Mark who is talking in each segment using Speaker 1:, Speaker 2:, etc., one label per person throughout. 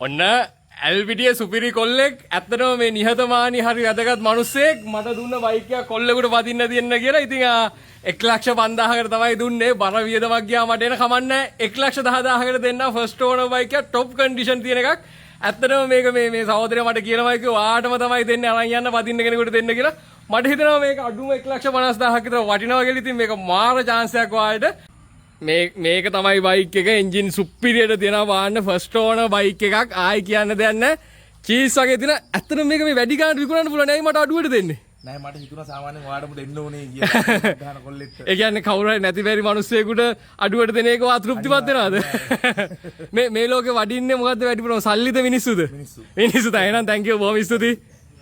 Speaker 1: ඔන්න ඇල්විටිය සුපිරි කොල්ලෙක් ඇත්තටම මේ නිහතමානී හරි වැදගත් මිනිස්සෙක් මට දුන්න බයික් එක කොල්ලෙකුට පදින්න දෙන්න කියලා. ඉතින් 1,50,000කට තමයි දුන්නේ. බර වියදමක් ගියා මට එන කමන්නේ 1,10,000කට දෙන්න ෆස්ට් ඕනර් බයික් එක টොප් කන්ඩිෂන් තියෙන එකක්. ඇත්තටම මේක මේ සහෝදරයා මට කියනවා කිව්වා ඔයාටම තමයි දෙන්නේ අරන් යන්න පදින්න කෙනෙකුට දෙන්න කියලා. මට හිතෙනවා මේක අඩුම 1,50,000ක් විතර වටිනවා කියලා. ඉතින් මේක මාර chance එකක් ඔයාලට. මේක තමයි බයික් එක එන්ජින් සුපිරියට දෙනවා වාන්න ෆස්ට් ඕනර් බයික් එකක් ආයි කියන්න දෙයක් නැහැ චීස් වගේ තියෙන ඇත්තටම මේක මේ වැඩි ගානට විකුණන්න පුළුවන් නෑ මට අඩුවට දෙන්නේ
Speaker 2: නෑ මට හිතුණා සාමාන්‍යයෙන් ඔයාලටම දෙන්න ඕනේ කියලා ගහන කොල්ලෙක්ට
Speaker 1: ඒ කියන්නේ කවුරු හරි නැති බැරි මිනිස්සෙකුට අඩුවට දෙන එක අතෘප්තිමත් වෙනවද මේ ලෝකේ වඩින්නේ මොකද්ද වැඩිපුරම සල්ලිද මිනිස්සුද මිනිස්සු තමයි එහෙනම් thank you බොහොම ස්තුතියි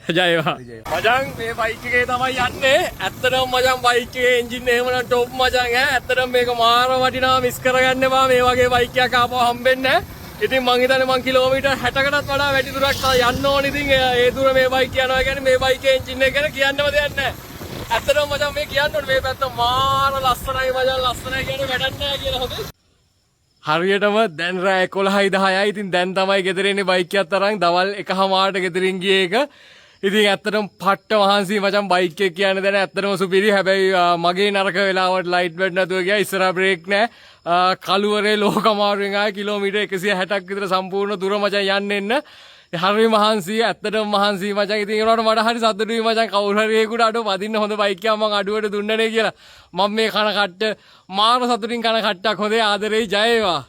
Speaker 1: ජයවා මචං මේ බයික් එකේ තමයි යන්නේ ඇත්තටම මචං බයික් එකේ එන්ජින් එහෙමනම් টොප් මචං ඇත්තටම මේක මාර වටිනවා මිස් කරගන්න එපා මේ වගේ බයික් එකක් ආපහු හම්බෙන්නේ ඉතින් මං හිතන්නේ මං කිලෝමීටර් 60කටත් වඩා වැඩි දුරක් යන්න ඕනේ ඉතින් ඒ දුර මේ බයික් යනවා කියන්නේ මේ බයික් එකේ එන්ජින් එක ගැන කියන්නම දෙයක් නැහැ ඇත්තටම මචං මේ කියන්න ඕනේ මේ පැත්ත මාර ලස්සනයි මචං ලස්සනයි කියන්නේ වැඩක් නැහැ කියලා හොඳයි හරියටම දැන් රෑ 11යි 10යි ඉතින් දැන් තමයි ගෙදර එන්නේ බයික් එකත් අරන් දවල් 1:00ට ගෙදරින් ගියේ එක ඉතින් ඇත්තටම පට්ට මහන්සි මචං බයික් එක කියන්නේ දැන ඇත්තටම සුපිරි හැබැයි මගේ නරක වෙලාවට ලයිට් බෙඩ් නැතුව ගියා ඉස්සරහා බ්‍රේක් නැහැ කළුවරේ ලෝකමාරුවෙන් ආයේ කිලෝමීටර් 160ක් විතර සම්පූර්ණ දුර මචං යන්න එන්න හරි මහන්සි ඇත්තටම මහන්සි මචං ඉතින් ඒනකොට මට හරි සතුටුයි මචං කවුරු හරි ඒකට අඩුව පදින්න හොඳ බයික් එකක් මං අඩුවට දුන්නනේ කියලා මම මේ කන කට්ට මාර සතුටින් කන කට්ටක් හොඳේ ආදරේ ජය වේවා